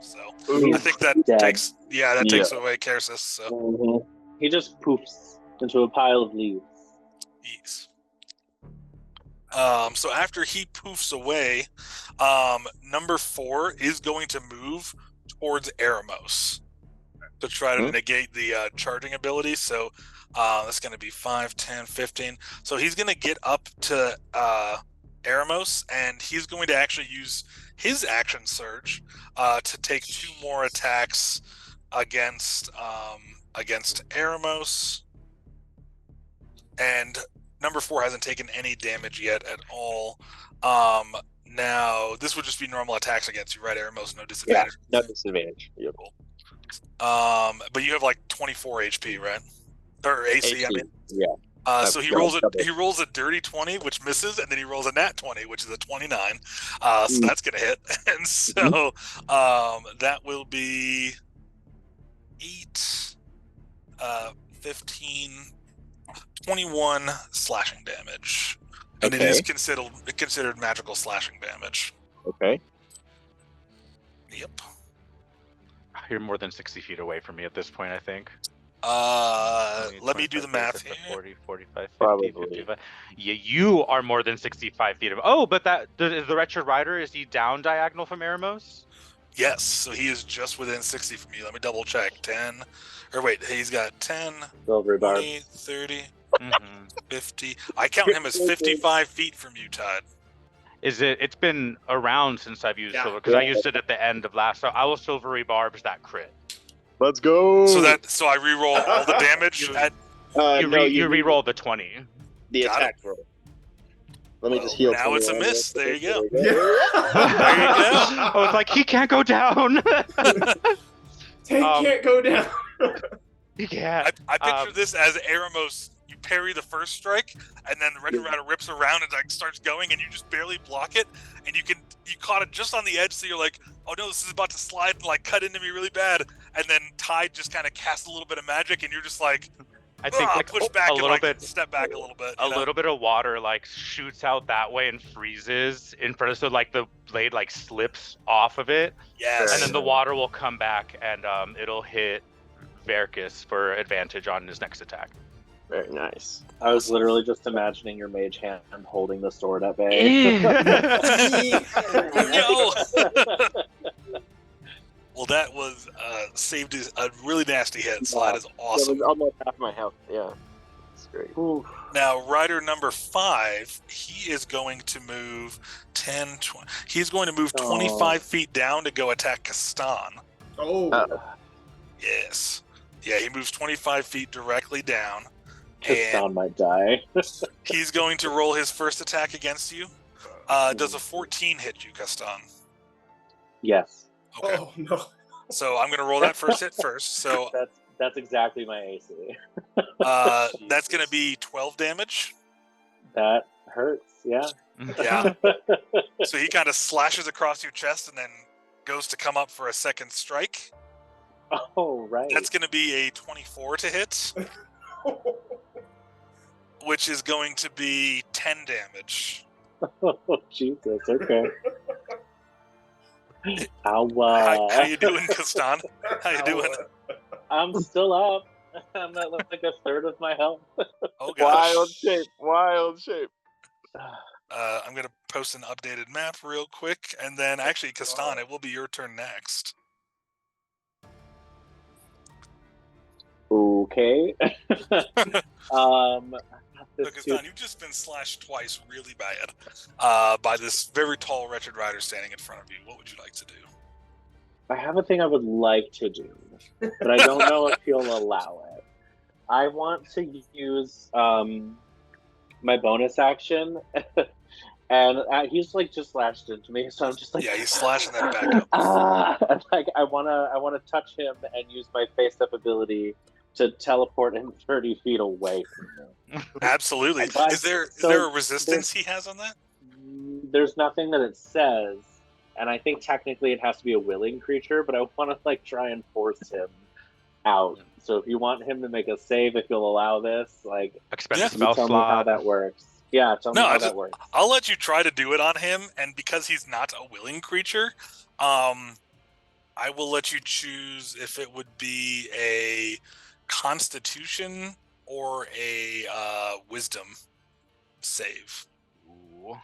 So Ooh. I think that Dead. takes away Kersis. So He just poofs into a pile of leaves. yes. So after he poofs away, number 4 is going to move towards Eremos to try to negate the charging ability. So that's going to be 5, 10, 15. So he's going to get up to Eremos, and he's going to actually use his action surge to take 2 more attacks against Eremos. And number 4 hasn't taken any damage yet at all. Now, this would just be normal attacks against you, right, Eremos? No disadvantage? Yeah, no disadvantage. Yep. Cool. But you have like 24 HP, right? Or AC, I mean. Yeah. So he rolls a dirty 20, which misses, and then he rolls a nat 20, which is a 29. So that's going to hit. And so that will be 8, 15... 21 slashing damage, and it is considered magical slashing damage. Okay. Yep. You're more than 60 feet away from me at this point, I think. Let me do the math here. 40, 45, 50, Probably. 55. Yeah, you are more than 65 feet. Oh, but is the Wretched Rider, is he down diagonal from Eremos? Yes, so he is just within 60 from you. Let me double check. 10, or wait, he's got 10, 20, 30, 50. I count him as 55 feet from you, Todd. It's been around since I've used silver, because I used it at the end of last, so I will silvery barbs that crit. Let's go. So I re-roll all the damage. You re-roll the 20. The attack roll. Let me just heal. Now it's a miss. There you go. There you go. I was like, he can't go down. Tank can't go down. Yeah. I picture this as Eremos. You parry the first strike, and then the Wretched Rider rips around and like starts going, and you just barely block it, and you caught it just on the edge, so you're like, oh no, this is about to slide and like cut into me really bad, and then Tide just kind of casts a little bit of magic, and you're just like, I think like push back a and little bit, step back a little bit. A little bit of water like shoots out that way and freezes in front of, so like the blade like slips off of it. Yes. And then the water will come back and it'll hit Verkus for advantage on his next attack. Very nice. I was literally just imagining your mage hand holding the sword at bay. No. Well, that was saved a really nasty hit, so that is awesome. That was almost half my health. Yeah, that's great. Ooh. Now, rider number 5, he is going to move 10, 20. He's going to move 25 feet down to go attack Kastan. Oh. Yes. Yeah, he moves 25 feet directly down. Kastan might die. He's going to roll his first attack against you. Does a 14 hit you, Kastan? Yes. Okay. Oh, no. So I'm going to roll that first hit first. So that's exactly my AC. that's going to be 12 damage. That hurts, yeah. Yeah. So he kind of slashes across your chest and then goes to come up for a second strike. Oh, right. That's going to be a 24 to hit, which is going to be 10 damage. Oh, Jesus, okay. How you doing, Kastan? How you doing? I'm still up. I'm at like a third of my health. Oh gosh. Wild shape. I'm gonna post an updated map real quick, and then actually, Kastan, it will be your turn next. Okay. So, Kastan, you've just been slashed twice really bad by this very tall Wretched Rider standing in front of you. What would you like to do? I have a thing I would like to do, but I don't know if he'll allow it. I want to use my bonus action, and he's like just slashed into me, so I'm just like, yeah, he's slashing that back up. And, like I wanna touch him and use my face up ability to teleport him 30 feet away from him. Absolutely. Is there a resistance he has on that? There's nothing that it says, and I think technically it has to be a willing creature, but I want to like try and force him out. So if you want him to make a save, if you'll allow this, like expend a spell spell tell me how that works. Yeah, tell me how that works. I'll let you try to do it on him, and because he's not a willing creature, I I will let you choose if it would be a Constitution or a Wisdom save. Ooh.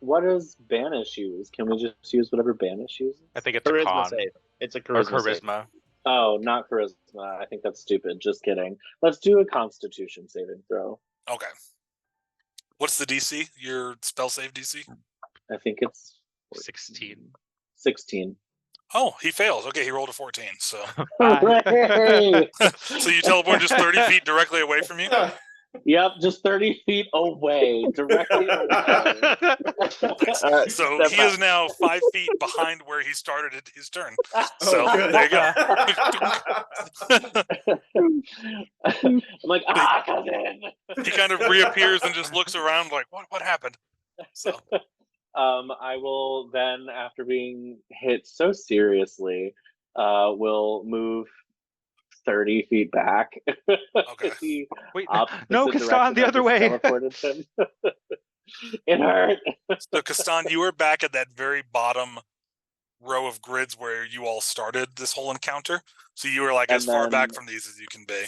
What does Banish use? Can we just use whatever Banish uses? I think it's a Charisma con. save. It's a Or charisma. Save. charisma. Oh, not Charisma. I think that's stupid. Just kidding. Let's do a Constitution saving throw. Okay. What's the DC? Your spell save DC? I think it's 16. 16. Oh, he fails. Okay, he rolled a 14. So, Hooray! so you teleport just 30 feet directly away from you. Yep, just 30 feet away, directly away. So Step he back. is now 5 feet behind where he started his turn. So Oh, good. there you go. I'm like, cousin. He kind of reappears and just looks around like, what happened? So I will then, after being hit so seriously, will move 30 feet back. Okay. Wait, Opposite no, direction Kastan, the I other just way. teleported him. It hurt. So Kastan, you were back at that very bottom row of grids where you all started this whole encounter. So you were like And as far back then- from these as you can be.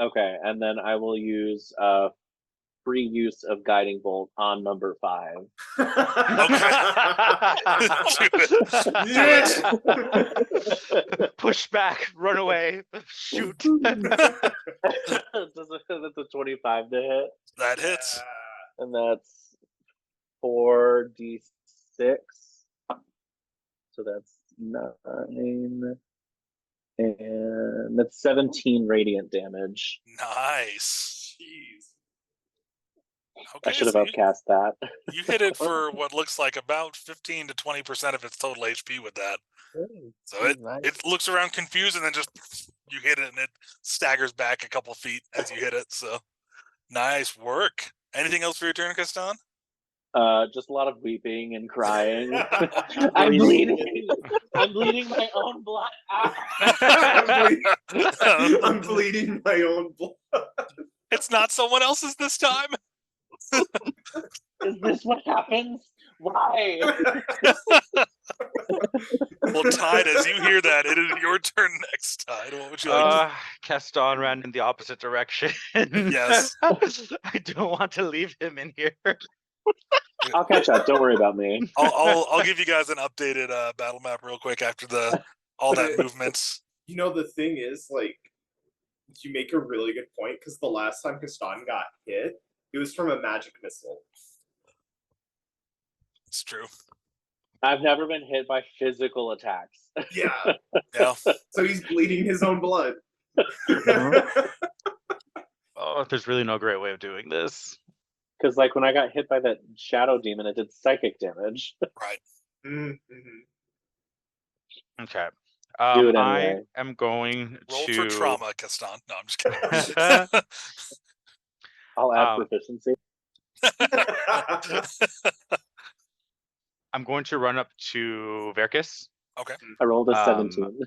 Okay, and then I will use free use of guiding bolt on number 5. Push back, run away, shoot. That's a 25 to hit, That hits. and that's 4d6. So that's 9, and that's 17 radiant damage. Nice. Jeez. Okay, I should have so upcast that. you hit it for what looks like about 15 to 20% of its total HP with that. So it looks around confused and then just you hit it and it staggers back a couple feet as you hit it. So nice work. Anything else for your turn, Kastan? Just a lot of weeping and crying. I'm bleeding. I'm bleeding my own blood. I'm bleeding my own blood. It's not someone else's this time. Is this what happens? Why? Well, Tide, as you hear that, it is your turn next, Tide. What would you like? Kastan ran in the opposite direction. Yes. I don't want to leave him in here. I'll catch up. Don't worry about me. I'll give you guys an updated battle map real quick after all that movement. You know, the thing is, like, you make a really good point, because the last time Kastan got hit, it was from a magic missile. It's true. I've never been hit by physical attacks. Yeah. Yeah. So he's bleeding his own blood. Oh, there's really no great way of doing this. Because, like, when I got hit by that shadow demon, it did psychic damage. Right. Mm-hmm. Okay. Do it I anyway. am going Roll to for trauma, Kastan. No, I'm just kidding. I'll add proficiency. I'm going to run up to Verkus, Okay. I rolled a 17.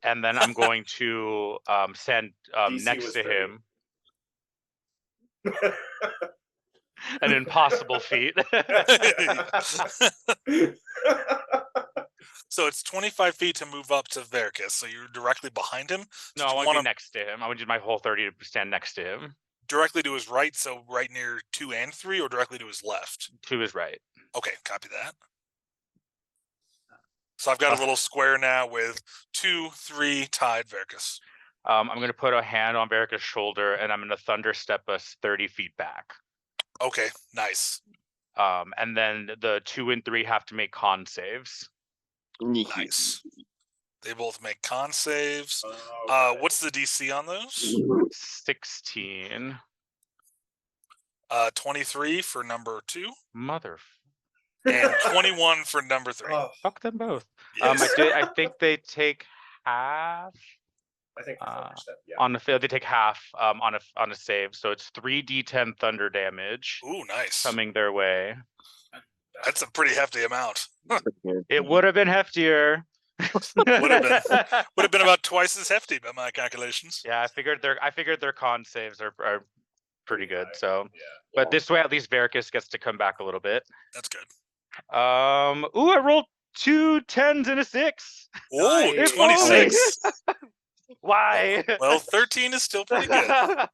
and then I'm going to stand DC next was to 30. him. An impossible feat. So it's 25 feet to move up to Verkus. So you're directly behind him. No, So I you want to wanna be next to him. I want to use my whole 30 to stand next to him. directly to his right, so right near 2 and 3, or directly to his left? To his right. Okay, copy that. So I've got a little square now with 2, 3, Tide, Verkus. I'm going to put a hand on Verkus' shoulder, and I'm going to thunder step us 30 feet back. Okay, nice. And then the 2 and 3 have to make con saves. Nice. They both make con saves. Okay. What's the DC on those? 16. 23 for number 2, Mother. and 21 for number 3. Oh, Fuck them both. Yes. I think they take half I think I understand. Yeah. on the fail. They take half on a save, so it's 3d10 thunder damage Ooh, nice. coming their way. That's a pretty hefty amount. It would have been heftier. Would have been about twice as hefty by my calculations. Yeah, I figured their con saves are pretty good. So, Yeah. but this way at least Verkus gets to come back a little bit. That's good. I rolled 2 10s and a 6. Oh, Nice. 26. Why? Well, 13 is still pretty good.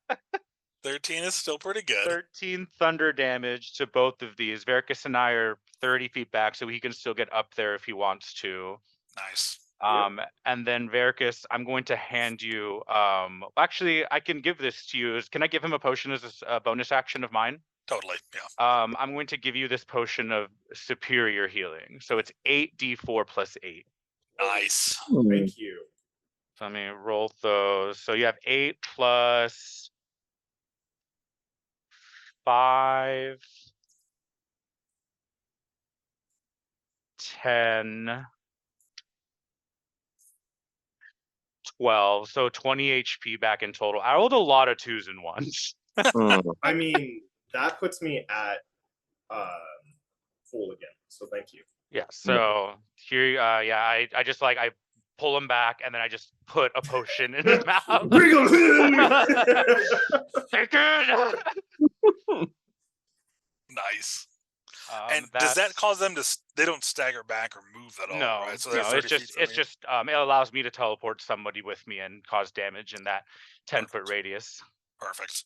13 is still pretty good. 13 thunder damage to both of these. Verkus and I are 30 feet back, so he can still get up there if he wants to. Nice. And then Verkus, I'm going to hand you. Actually, I can give this to you. Can I give him a potion as a bonus action of mine? Totally. Yeah. I'm going to give you this potion of superior healing. So it's 8d4 plus 8. Nice. Thank you. So let me roll those. So you have 8 plus 5, 10, 12. So 20 HP back in total. I rolled a lot of 2s and 1s. I mean, that puts me at full again. So thank you. Yeah. So here, I just I pull him back and then I just put a potion in his mouth. Take it. Nice. And does that cause them to? They don't stagger back or move at all, no, right? So no, it's just it allows me to teleport somebody with me and cause damage in that 10-foot radius. Perfect.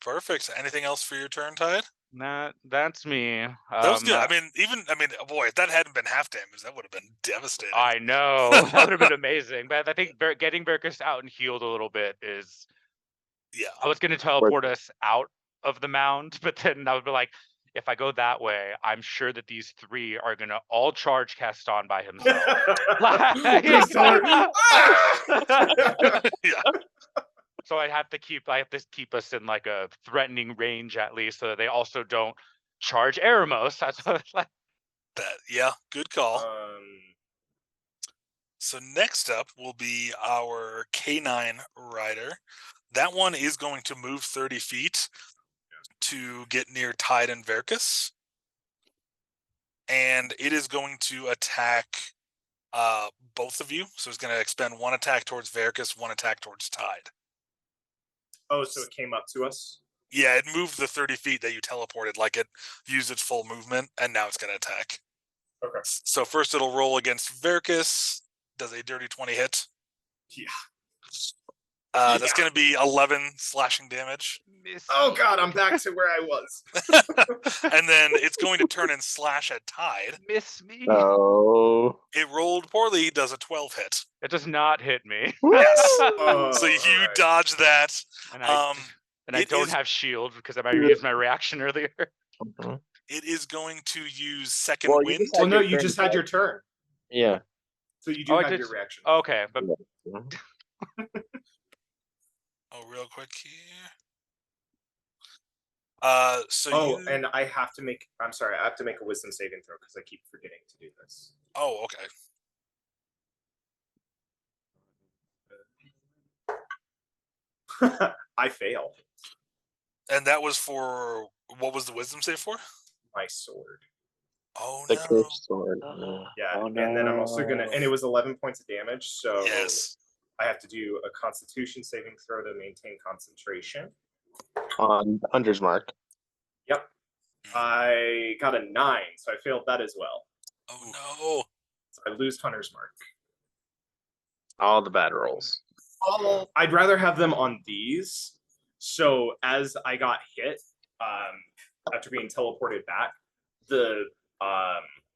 Perfect. Anything else for your turn, Tide? That's me. That was good. Boy, if that hadn't been half damage, that would have been devastating. I know. That would have been amazing. But I think getting Verkus out and healed a little bit is. Yeah. I was going to teleport us out of the mound, but then I would be like, if I go that way, I'm sure that these 3 are going to all charge Caston by himself. Yeah. So I have to keep us in like a threatening range at least, so that they also don't charge Eremos. That's what it's like. Good call. So next up will be our K9 rider. That one is going to move 30 feet to get near Tide and Verkus. And it is going to attack both of you. So it's going to expend 1 attack towards Verkus, 1 attack towards Tide. Oh, so it came up to us? Yeah, it moved the 30 feet that you teleported, like it used its full movement, and now it's going to attack. Okay. So first it'll roll against Verkus. Does a dirty 20 hit? Yeah. That's going to be 11 slashing damage. Oh god, I'm back to where I was. And then it's going to turn and slash at Tide. Miss me. Oh. It rolled poorly, does a 12 hit. It does not hit me. Yes. Oh, So you alright. dodge that. And I don't have shield because I used my reaction earlier. It is going to use second Well, you wind. just Well, no, your you turn, just had right? your turn. Yeah. So you do have your reaction. Okay, but Real quick here. And I have to make. I'm sorry, I have to make a wisdom saving throw because I keep forgetting to do this. Oh, okay. I fail. And that was for what was the wisdom save for? My sword. Oh The no. cursed sword. Yeah, Oh, and then I'm also gonna. no. And it was 11 points of damage, so Yes. I have to do a Constitution saving throw to maintain concentration. On Hunter's Mark. Yep. I got a 9, so I failed that as well. Oh no. So I lose Hunter's Mark. All the bad rolls. I'd rather have them on these. So as I got hit, after being teleported back, the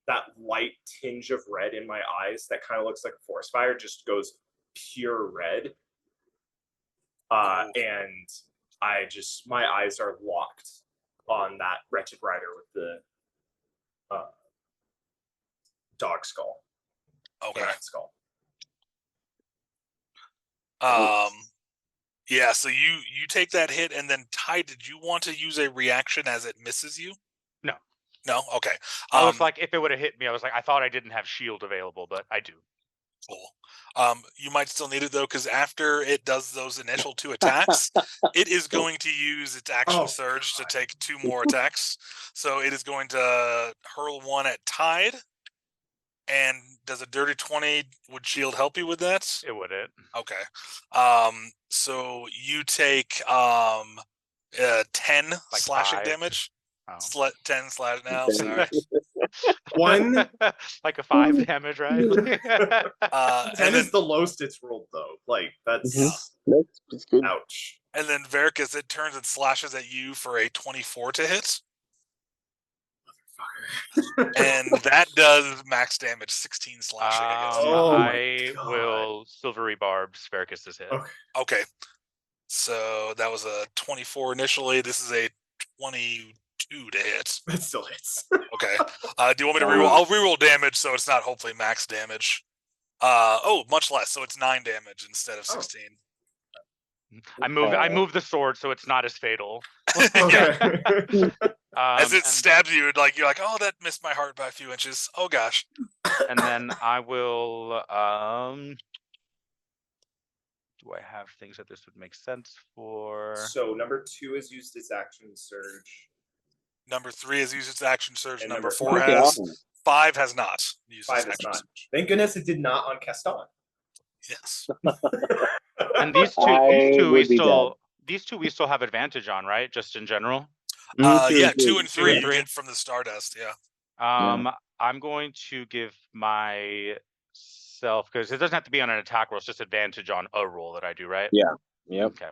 that light tinge of red in my eyes that kind of looks like a forest fire just goes pure red. And my eyes are locked on that Wretched Rider with the dog skull. Okay. Canine skull. Yeah, so you take that hit, and then Ty, did you want to use a reaction as it misses you? No? Okay. I was like, if it would have hit me, I was like, I thought I didn't have shield available, but I do. Cool. You might still need it though, because after it does those initial 2 attacks, it is going to use its action surge to take 2 more attacks. So it is going to hurl 1 at Tide. And does a dirty 20 would shield help you with that? It wouldn't. Okay. So you take 10 slashing 5. damage. Oh. 10 slash now. Sorry. One. Like a 5 damage, right? 10 is the lowest it's rolled though. Like that's That's good. ouch. And then Vericus, it turns and slashes at you for a 24 to hit. And that does max damage, 16 slashing against you. I will silvery barb Sphyricus's hit. Okay. So that was a 24 initially. This is a 22 to hit. That still hits. Okay. Do you want me to reroll? I'll reroll damage, so it's not hopefully max damage. Much less. So it's 9 damage instead of 16. I move the sword so it's not as fatal. As it stabs you, you're like, oh, that missed my heart by a few inches. Oh gosh. And then I will. Do I have things that this would make sense for? So number 2 is used its action surge. Number 3 has used its action surge. And Number number 4 has. 5 has not used its action surge. Thank goodness it did not on Keston. Yes. And these two we still have advantage on, right? Just in general. 2 and 3 you get from the Stardust. Yeah. I'm going to give myself, because it doesn't have to be on an attack roll. It's just advantage on a roll that I do, right? Yeah. Yep. Okay.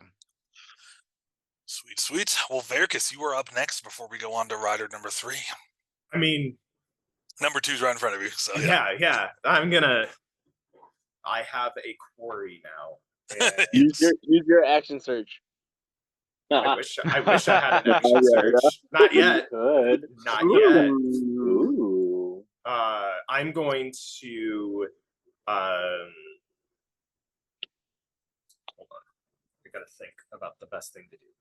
Sweet. Well, Vericus, you are up next before we go on to rider number 3. I mean, number 2's right in front of you. So yeah. I have a quarry now. Use your action surge. I wish I had an action surge. Not yet. Good. Not yet. Ooh. I'm going to hold on. I gotta think about the best thing to do here.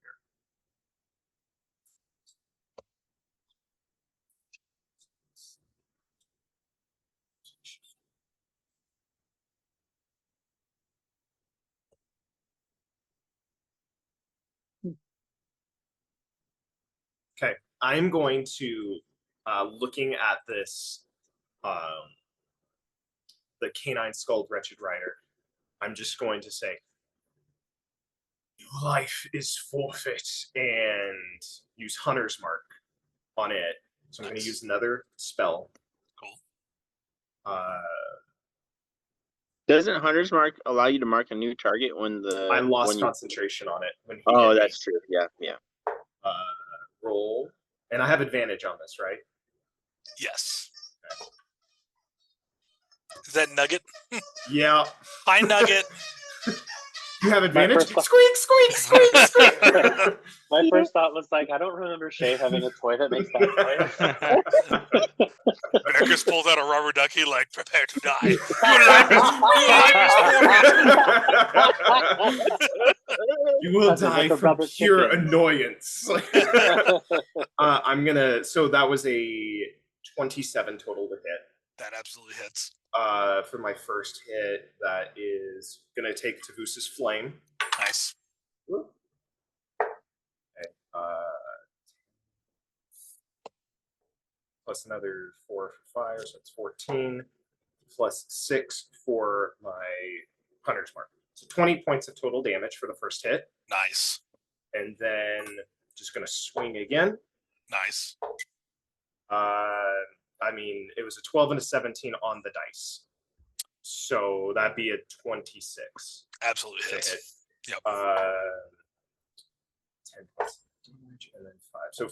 Okay, I'm going to, looking at this, the canine skulled Wretched Rider, I'm just going to say, your life is forfeit, and use Hunter's Mark on it. So I'm going to use another spell. Cool. Doesn't Hunter's Mark allow you to mark a new target when the... I lost concentration on it. When he that's true. Yeah. Roll. And I have advantage on this, right? Yes. Okay. Is that Nugget? Yeah. Hi, Nugget. You have advantage? Squeak! My first thought was I don't remember Shay having a toy that makes that noise. Vericus pulls out a rubber ducky, prepare to die. You will die from pure annoyance. So that was a 27 total to hit. That absolutely hits. For my first hit, that is going to take Tavusa's Flame. Nice. Okay. Plus another 4 for fire, so it's 14. Plus 6 for my Hunter's Mark. So 20 points of total damage for the first hit. Nice. And then just going to swing again. Nice. It was a 12 and a 17 on the dice. So that'd be a 26. Absolutely hits. Hit. Yep. 10 plus damage and then 5. So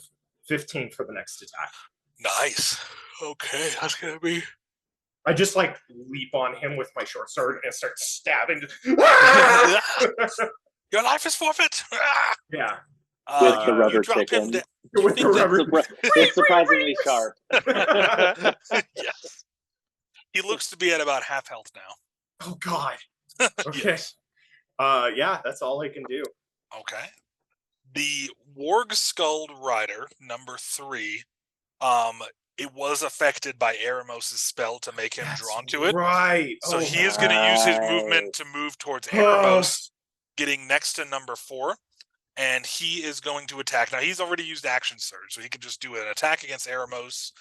15 for the next attack. Nice. Okay, that's going to be... I just leap on him with my short sword and start stabbing. Your life is forfeit. With Yeah. the rubber chicken. With the rubber. It's surprisingly sharp. Yes. He looks to be at about half health now. Oh God. Okay. Yes. Yeah, that's all I can do. Okay. The Warg Skulled Rider, number 3, it was affected by Eremos' spell to make him drawn to it. Right. So he is going to use his movement to move towards Eremos, getting next to number 4. And he is going to attack. Now, he's already used action surge, so he can just do an attack against Eremos.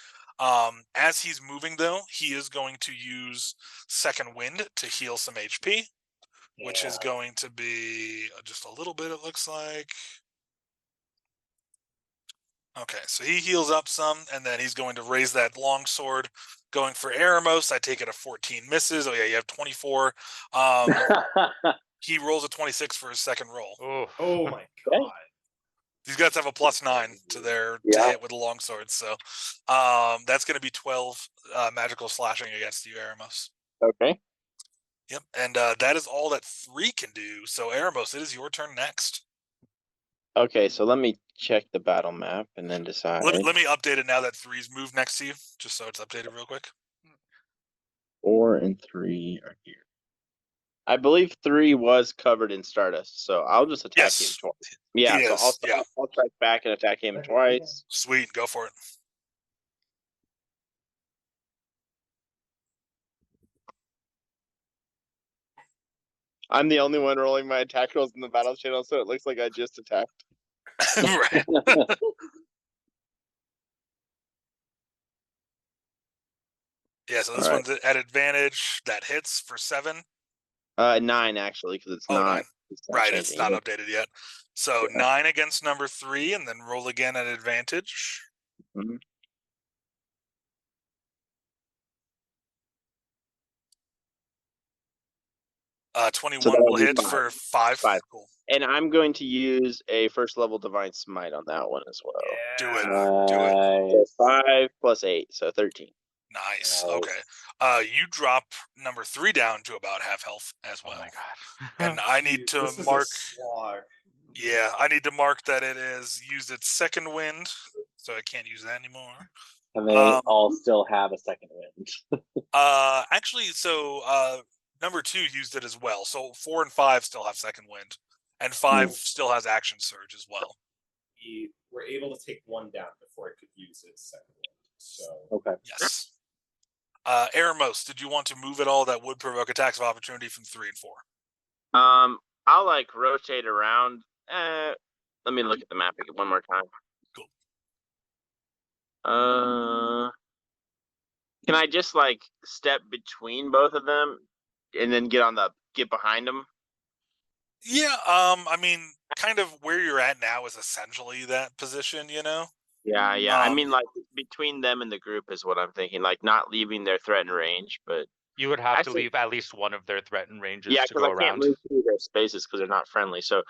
As he's moving, though, he is going to use Second Wind to heal some HP, which is going to be just a little bit, it looks like. Okay, so he heals up some, and then he's going to raise that longsword, going for Eremos. I take it a 14 misses. Oh yeah, you have 24. He rolls a 26 for his second roll. Oh my god. These guys have a +9 to their to hit with the longsword, so that's going to be 12 magical slashing against you, Eremos. Okay. Yep, and that is all that 3 can do. So Eremos, it is your turn next. Okay, so let me check the battle map and then decide. Let me update it now that 3's moved next to you, just so it's updated real quick. 4 and 3 are here. I believe 3 was covered in Stardust, so I'll just attack him twice. Yeah, so I'll strike back and attack him twice. Sweet, go for it. I'm the only one rolling my attack rolls in the battle channel, so it looks like I just attacked. Right. Yeah, so this one's at advantage. That hits for 7. 9 actually, because it's not. 9. Right, it's not updated yet. So 9 against number 3, and then roll again at advantage. Mm-hmm. 21 will hit for 5. 5. Cool. And I'm going to use a first level Divine Smite on that one as well. Do it. 5 plus 8, so 13. Nice. Okay. You drop number 3 down to about half health as well. Oh my god. And I need to mark. Yeah, I need to mark that it has used its second wind, so I can't use that anymore. And they all still have a second wind. Actually, so number 2 used it as well. So 4 and 5 still have second wind, and 5 still has action surge as well. We were able to take 1 down before it could use its second wind. So okay. Yes. Eremos, did you want to move at all that would provoke attacks of opportunity from 3 and 4? I'll like rotate around. Let me look at the map again one more time. Cool. Can I just like step between both of them and then get behind them? Yeah, I mean, kind of where you're at now is essentially that position, you know? Yeah. I mean, like between them and the group is what I'm thinking. Like not leaving their threat and range, but you would have to leave at least one of their threat and ranges to go I around. can't move through their spaces because they're not friendly. So,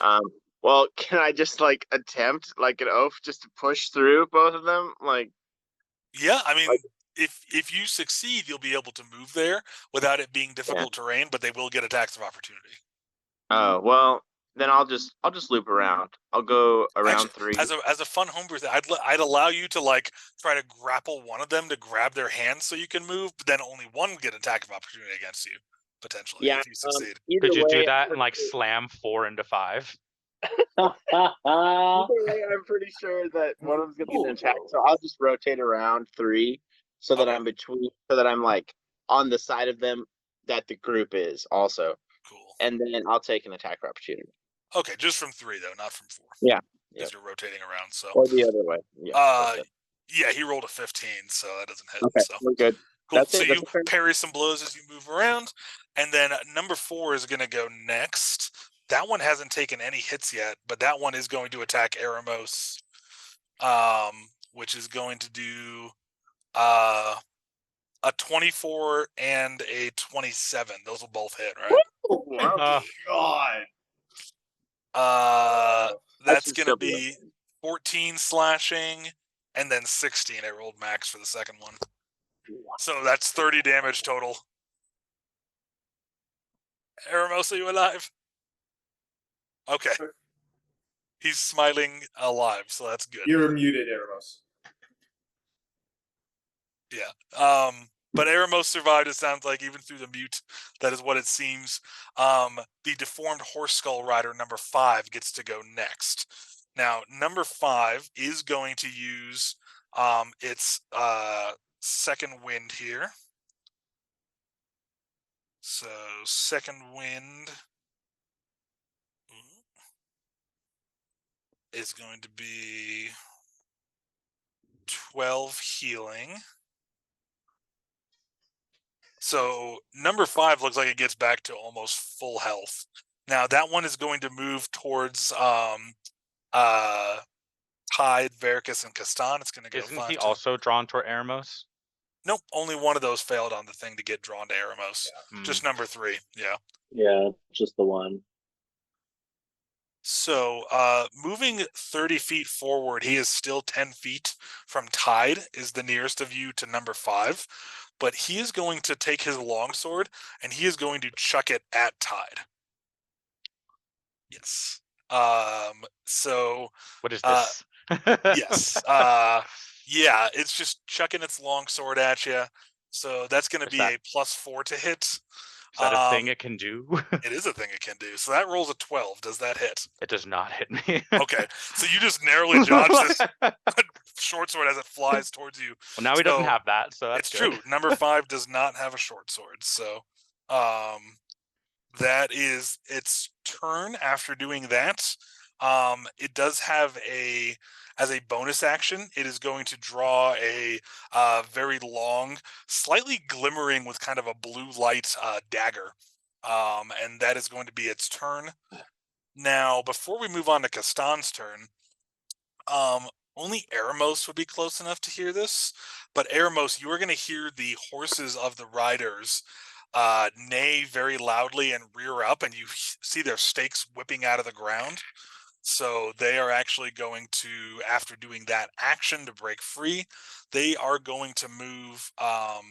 right. Well, can I just like attempt like an oath just to push through both of them? Like, yeah, I mean, if you succeed, you'll be able to move there without it being difficult terrain, but they will get attacks of opportunity. Oh well. Then I'll just loop around. I'll go around. Actually, 3. As a fun homebrew thing, I'd allow you to like try to grapple one of them to grab their hands so you can move, but then only one get attack of opportunity against you potentially if you succeed. Could you do that and like slam 4 into 5? Either way, I'm pretty sure that one of them's gonna get an attack. So I'll just rotate around 3 so that I'm between, so that I'm like on the side of them that the group is also. Cool. And then I'll take an attack of opportunity. Okay, just from 3 though, not from 4. Yeah. Because you're rotating around. So. Or the other way. Yeah. Yeah, he rolled a 15, so that doesn't hit. Okay, so. we're good. Cool. So you parry some blows as you move around, and then number 4 is going to go next. That one hasn't taken any hits yet, but that one is going to attack Eremos, which is going to do a 24 and a 27. Those will both hit, right? Oh my god. That's going to be 14 slashing, and then 16. I rolled max for the second one. So that's 30 damage total. Eremos, are you alive? Okay. He's smiling alive, so that's good. You're muted, Eremos. Yeah. But Eremos survived, it sounds like, even through the mute. That is what it seems. The deformed horse skull rider, number 5, gets to go next. Now, number 5 is going to use its second wind here. So, second wind is going to be 12 healing. So number 5 looks like it gets back to almost full health. Now that one is going to move towards Tide, Veracus, and Castan. It's going to go Isn't 5. he 10. also drawn toward Eremos? Nope, only one of those failed on the thing to get drawn to Eremos. Yeah. Just number 3. Yeah. Yeah, just the one. So, moving 30 feet forward, he is still 10 feet from Tide, is the nearest of you to number 5. But he is going to take his longsword, and he is going to chuck it at Tide. Yes. So... What is this? Yes. Yeah, it's just chucking its longsword at you. So that's going to Is be that- a +4 to hit. Is that a thing it can do? It is a thing it can do. So that rolls a 12. Does that hit? It does not hit me. Okay. So you just narrowly dodge this short sword as it flies towards you. Well, now he doesn't So, have that, so that's it's good. true. Number 5 does not have a short sword. So that is its turn. After doing that, it does have as a bonus action, it is going to draw a very long, slightly glimmering with kind of a blue light dagger. And that is going to be its turn. Now, before we move on to Castan's turn, only Eremos would be close enough to hear this. But Eremos, you are going to hear the horses of the riders neigh very loudly and rear up, and you see their stakes whipping out of the ground. So they are actually going to, after doing that action to break free, they are going to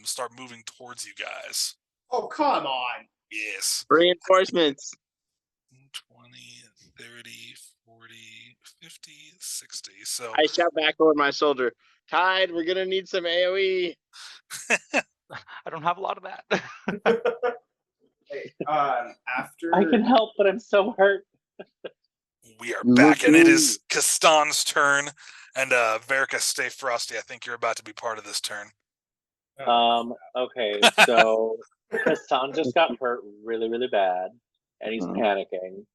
start moving towards you guys. Oh, come on. Yes. Reinforcements. 20, 30, 40, 50, 60. So I shout back over my shoulder, Tide, we're gonna need some AoE. I don't have a lot of that. Hey, after I can help, but I'm so hurt. we are back, and it is Castan's turn. And Veracus, stay frosty. I think you're about to be part of this turn. Okay, so Hassan just got hurt really, really bad, and he's panicking.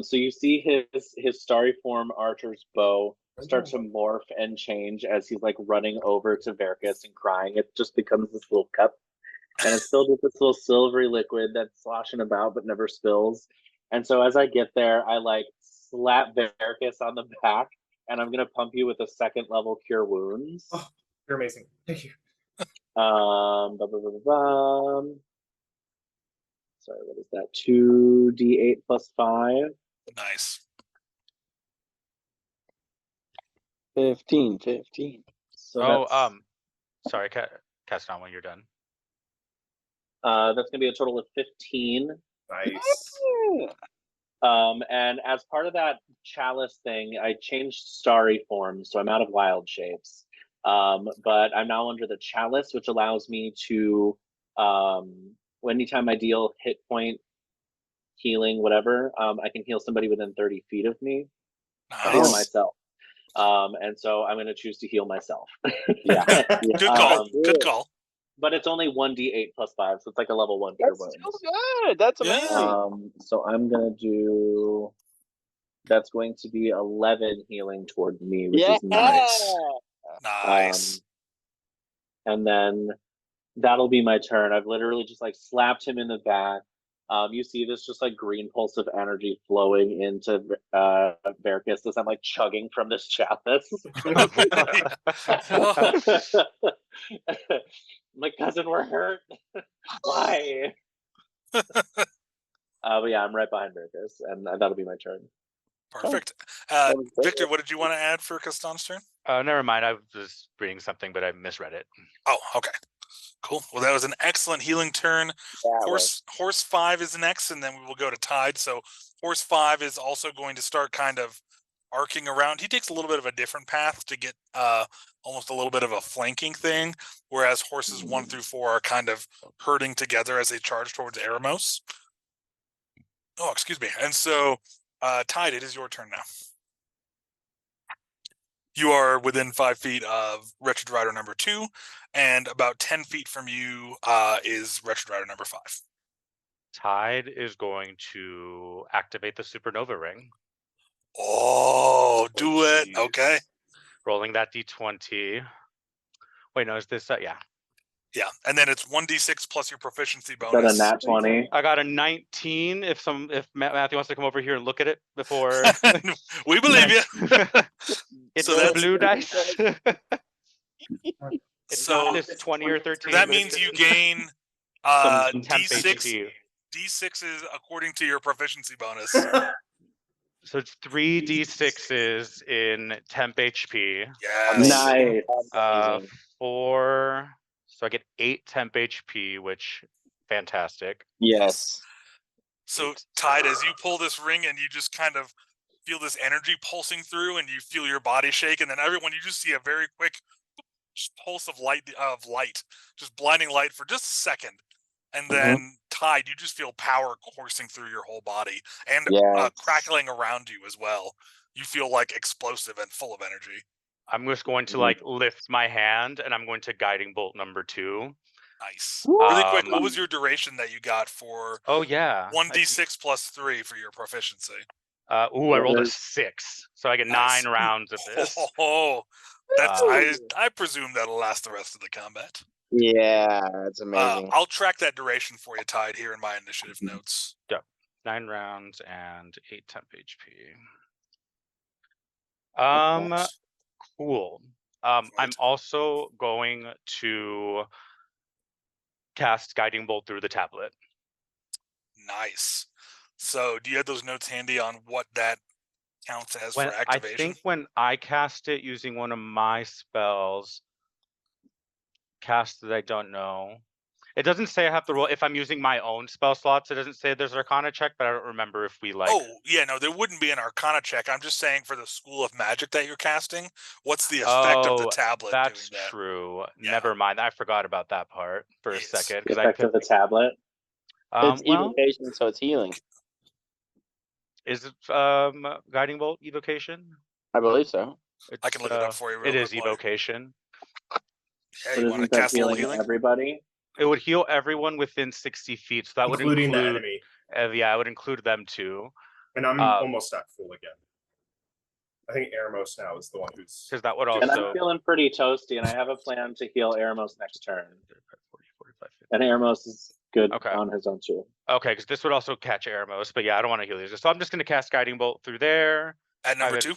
So you see his starry form archer's bow start to morph and change as he's like running over to Veracus and crying. It just becomes this little cup, and it's filled with this little silvery liquid that's sloshing about but never spills. And so as I get there, I like slap Veracus on the back, and I'm gonna pump you with a 2nd level cure wounds. Oh, you're amazing. Thank you. Sorry, what is that? 2d8 plus 5. Nice. 15. So Sorry, Castan, when you're done. that's gonna be a total of 15. Nice. And as part of that chalice thing, I changed starry form, so I'm out of wild shapes. But I'm now under the chalice, which allows me to, anytime I deal hit point, healing, whatever, I can heal somebody within 30 feet of me, or Nice. myself. And so I'm going to choose to heal myself. Yeah. Good call. Good call. But it's only 1d8 plus 5, so it's like a level 1 cure That's wounds. so good. That's Yeah. amazing. So I'm going to do... That's going to be 11 healing toward me, which is nice. Nice. And then that'll be my turn. I've literally just like slapped him in the back. You see this just like green pulse of energy flowing into Veracus as I'm like chugging from this chalice. My cousin, we're hurt. Why? But yeah, I'm right behind Veracus, and that'll be my turn. Perfect. Victor, what did you want to add for Castan's turn? Never mind. I was reading something, but I misread it. Oh, okay. Cool. Well, that was an excellent healing turn. Horse 5 is next, and then we will go to Tide. So horse 5 is also going to start kind of arcing around. He takes a little bit of a different path to get almost a little bit of a flanking thing, whereas horses 1 through 4 are kind of herding together as they charge towards Eremos. Oh, excuse me. And so, Tide, it is your turn now. You are within 5 feet of Wretched Rider number 2, and about 10 feet from you is Wretched Rider number 5. Tide is going to activate the supernova ring. Oh, do it. Jeez. Okay. Rolling that d20. Wait, no, is this? Yeah. Yeah, and then it's 1d6 plus your proficiency Is that bonus. a nat 20? I got a 19. If Matthew wants to come over here and look at it before. We believe you. It's So the that's- blue dice. It's So not this 20 or 13. that but means it's you gain some temp D6 HP. D6s according to your proficiency bonus. So it's 3 D6s in temp HP. Yes. Nice. 4. So I get 8 temp HP, which fantastic. Yes. So Tide, as you pull this ring and you just kind of feel this energy pulsing through, and you feel your body shake, and then everyone, you just see a very quick pulse of light, just blinding light for just a second, and then Tide, you just feel power coursing through your whole body and crackling around you as well. You feel like explosive and full of energy. I'm just going to like lift my hand, and I'm going to guiding bolt number 2. Nice. Really quick, what was your duration that you got for? Oh yeah, 1d6 plus 3 for your proficiency. I rolled a 6, so I get 9 rounds of this. Oh, that's I presume that'll last the rest of the combat. Yeah, that's amazing. I'll track that duration for you, Tide, here in my initiative notes. Yeah, 9 rounds and 8 temp HP. Cool. I'm also going to cast Guiding Bolt through the tablet. Nice. So, do you have those notes handy on what that counts as for activation? I think when I cast it using one of my spells, cast that I don't know. It doesn't say I have to roll if I'm using my own spell slots. It doesn't say there's an Arcana check, but I don't remember if we like. Oh yeah, no, there wouldn't be an Arcana check. I'm just saying for the School of Magic that you're casting, what's the effect of the tablet? That's doing that? true. Yeah. Never mind. I forgot about that part for a second. The effect of the tablet. It's evocation, so it's healing. Is it Guiding Bolt evocation? I believe so. I can look it up for you. It is evocation. Yeah, you want to cast a little healing? Everybody? It would heal everyone within 60 feet. So that including would include the enemy. Yeah, I would include them too. And I'm almost at full again. I think Eremos now is the one who's. Because that would also. And I'm feeling pretty toasty, and I have a plan to heal Eremos next turn. 40, 45, 50. And Eremos is good on his own too. Okay, because this would also catch Eremos, but yeah, I don't want to heal these. So I'm just going to cast Guiding Bolt through there. At number 2?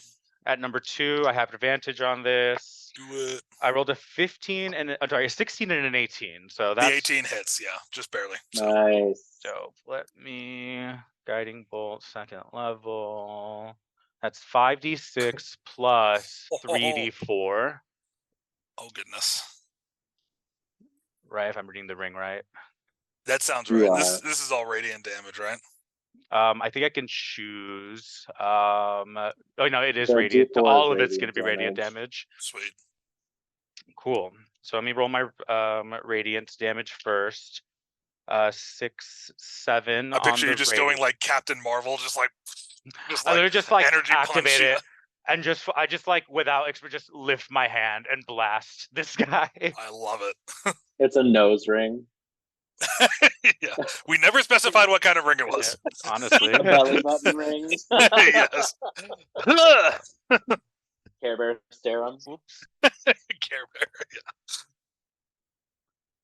At number 2, I have advantage on this. Do it. I rolled a 15 and a 16 and an 18. So that's the 18 hits, yeah, just barely. So. Nice. So let me Guiding Bolt 2nd level. That's 5d6 plus 3d4. Oh goodness. Right, if I'm reading the ring right. That sounds right. This is all radiant damage, right? I think I can choose. Oh no, it is radiant. All of it's going to be radiant damage. Sweet. Cool. So let me roll my radiant damage first. 6, 7. I picture you just going like Captain Marvel, just like energy activate it, yeah. and I just like without just lift my hand and blast this guy. I love it. It's a nose ring. Yeah, we never specified what kind of ring it was. Yeah, honestly, belly button rings. Yes. Care Bear serum. Care Bear. Yeah.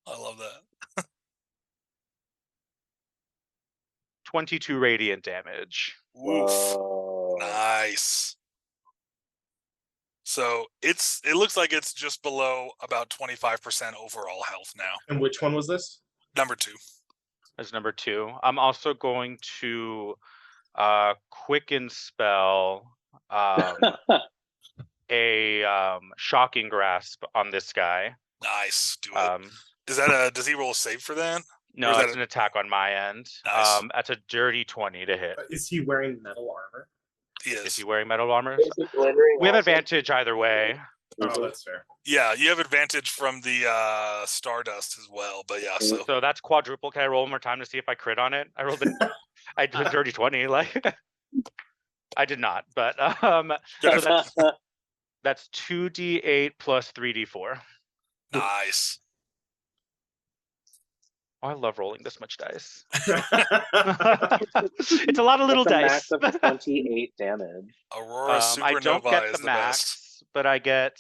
I love that. 22 radiant damage. Oof. Whoa. Nice. So it looks like it's just below about 25% overall health now. And which one was this? Number 2. That's number 2. I'm also going to quicken spell a shocking grasp on this guy. Nice. Do it. Does he roll a save for that? No, that's an attack on my end. Nice. That's a dirty 20 to hit. Is he wearing metal armor? He is. Is he wearing metal armor? We have advantage either way. Oh, that's fair. Yeah, you have advantage from the Stardust as well, but yeah, so that's quadruple. Can I roll one more time to see if I crit on it? I rolled I did a dirty 20, like I did not, but so that's 2d8 plus 3d4. Nice. Oh, I love rolling this much dice. It's a lot of little dice. Max of 28 damage. Aurora Supernova I don't get is the the max, best. but I get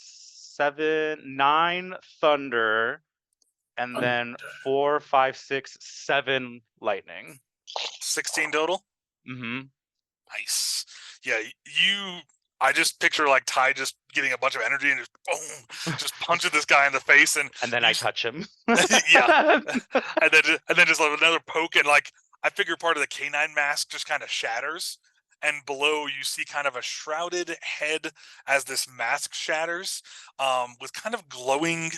9 thunder, and then 4, 5, 6, 7 lightning. 16 total? Mm-hmm. Nice. Yeah, you I just picture like Ty just getting a bunch of energy and just boom, just punching this guy in the face, and then I touch him. yeah, and then just like another poke, and like I figure part of the canine mask just kind of shatters, and below you see kind of a shrouded head as this mask shatters, with kind of glowing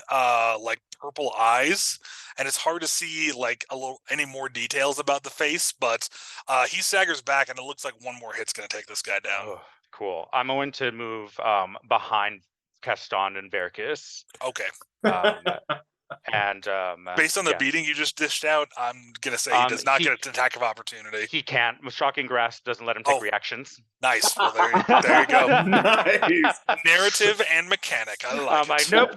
like purple eyes, and it's hard to see like any more details about the face, but he staggers back, and it looks like one more hit's going to take this guy down. Oh, cool. I'm going to move behind Keston and Verkus. Okay. And based on the beating you just dished out, I'm gonna say he does not get an attack of opportunity. He can't. Shocking Grasp doesn't let him take reactions. Nice. Well, there you go. Nice. Narrative and mechanic. I like it. Like, nope.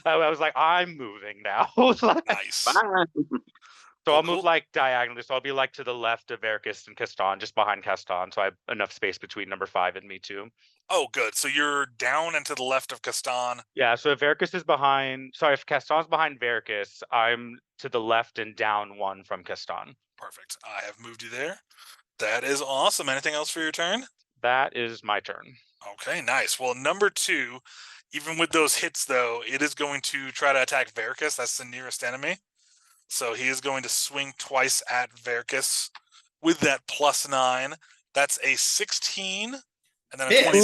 I was like, I'm moving now. Nice. So I'll move like diagonally. So I'll be like to the left of Verkus and Keston, just behind Keston. So I have enough space between number 5 and me too. Oh, good. So you're down and to the left of Keston. Yeah. So if Verkus is behind, sorry, if Keston's behind Verkus, I'm to the left and down 1 from Keston. Perfect. I have moved you there. That is awesome. Anything else for your turn? That is my turn. Okay, nice. Well, number 2, even with those hits, though, it is going to try to attack Verkus. That's the nearest enemy. So he is going to swing twice at Verkus with that +9. That's a 16, and then a 20,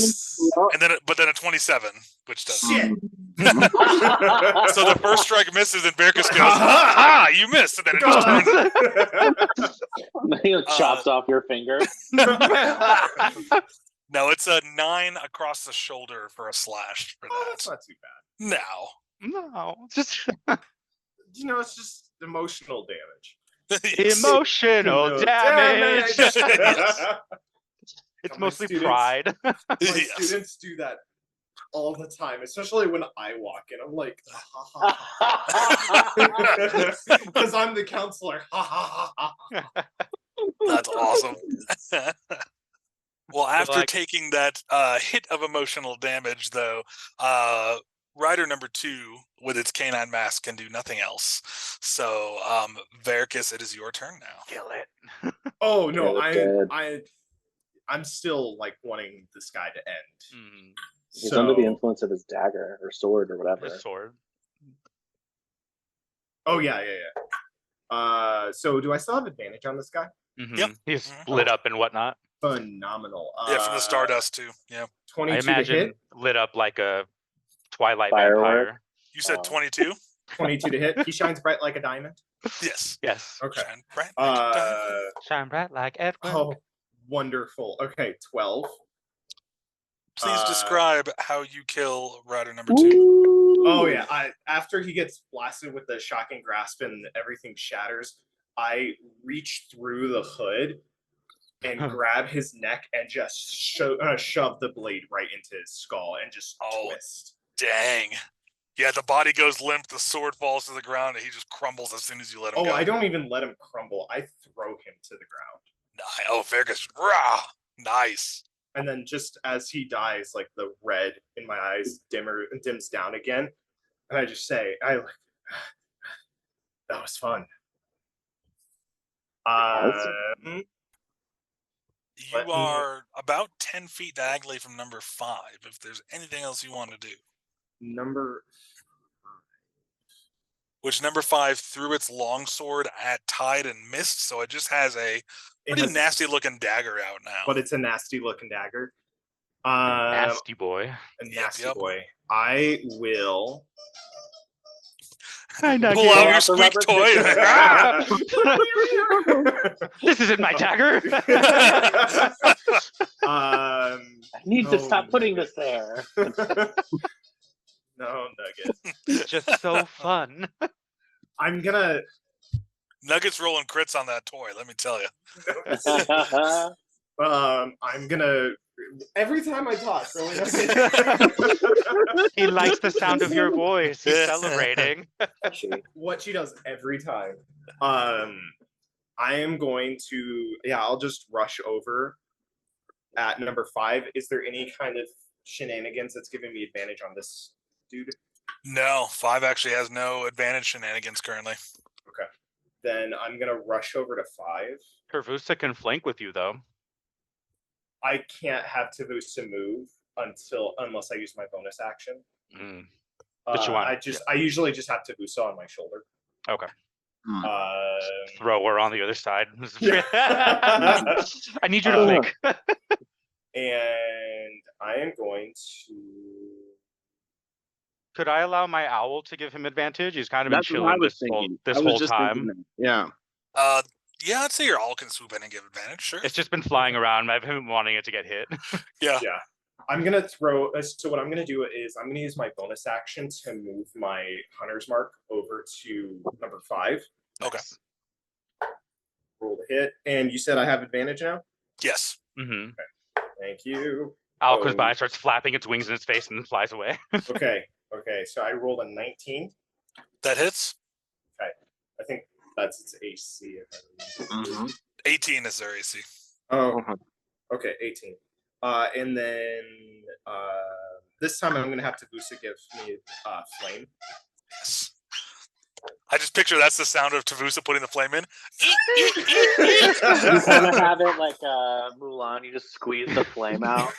but then a 27, which does. Shit. So the first strike misses, and Verkus goes, "Ah, you missed!" And then it just turns. He chops off your finger. No, it's a 9 across the shoulder for a slash. For that. That's not too bad. No, just it's just emotional damage. Emotional damage. Yes. It's mostly pride. My students do that all the time, especially when I walk in. I'm like, because I'm the counselor. That's awesome. Well, after taking that hit of emotional damage, though, rider number 2 with its canine mask can do nothing else. So, Verkus, it is your turn now. Kill it. Oh no, I'm still like wanting this guy to end. He's under the influence of his dagger or sword or whatever. His sword. Oh yeah. So do I still have advantage on this guy? Yep. He's lit up and whatnot. Phenomenal. Yeah, from the Stardust too. Yeah. 22 I imagine to hit. lit up like a Twilight Firework. vampire. You said 22? 22 to hit. He shines bright like a diamond. Yes. Okay. Shine bright like a diamond. Shine bright like Edward. Oh, wonderful. Okay, 12. Please describe how you kill rider number 2. Oh yeah. After he gets blasted with the shocking grasp and everything shatters, I reach through the hood and grab his neck and just shove the blade right into his skull and just twist. Dang. Yeah, the body goes limp, the sword falls to the ground, and he just crumbles as soon as you let him go. Oh, I don't even let him crumble. I throw him to the ground. Oh, Verkus, rah! Nice. And then just as he dies, like the red in my eyes dims down again. And I just say, that was fun. You are about 10 feet diagonally from number 5. If there's anything else you want to do. Number 5. Which number 5 threw its longsword at Tide and missed, so it just has a pretty nasty looking dagger out now. But it's a nasty looking dagger. Nasty boy. A nasty boy. I will pull out your squeak toy. This isn't my dagger. I need to stop putting this there. No, Nugget. It's just so fun. I'm gonna. Nugget's rolling crits on that toy. Let me tell you. I'm gonna. Every time I talk, really. He likes the sound of your voice. He's celebrating. What she does every time. I am going to. Yeah, I'll just rush over at number 5. Is there any kind of shenanigans that's giving me advantage on this dude? No, 5 actually has no advantage shenanigans currently. Okay. Then I'm gonna rush over to 5. Kervusa can flank with you though. I can't have Tavusa move unless I use my bonus action. But you want? I usually just have Tavusa on my shoulder. Okay. Throw her on the other side. Yeah. I need you to flick. And I am going to. Could I allow my owl to give him advantage? He's kind of been chilling this whole time. Yeah. Yeah, I'd say your owl can swoop in and give advantage. Sure. It's just been flying around. I've been wanting it to get hit. Yeah. I'm gonna throw. So what I'm gonna do is I'm gonna use my bonus action to move my hunter's mark over to number 5. Okay. Roll the hit, and you said I have advantage now. Yes. Mm-hmm. Okay. Thank you. Owl comes by, starts flapping its wings in its face, and then flies away. Okay. So I rolled a 19. That hits. Okay. I think that's its AC. 18 is their AC. Oh. Okay, 18. And then this time I'm gonna have Tavusa give me flame. Yes. I just picture that's the sound of Tavusa putting the flame in. You kind of have it like Mulan. You just squeeze the flame out.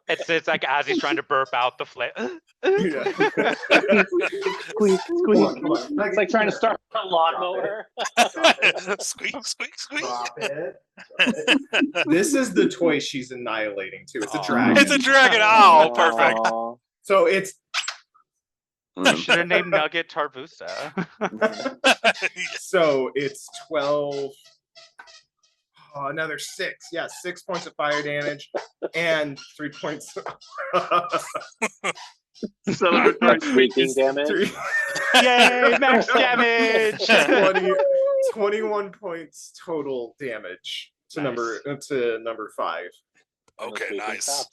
It's like as he's trying to burp out the flame. Squeak. It's like trying to start a lawnmower. Squeak. Drop it. This is the toy she's annihilating too. It's a dragon. It's a dragon. Oh, perfect. So it's. Should have named Nugget Tarvusa. So it's 12. Another 6. Yeah, 6 points of fire damage and 3 points. So squeaking damage. Yay, max damage. 21 points total damage to number 5. Okay, nice.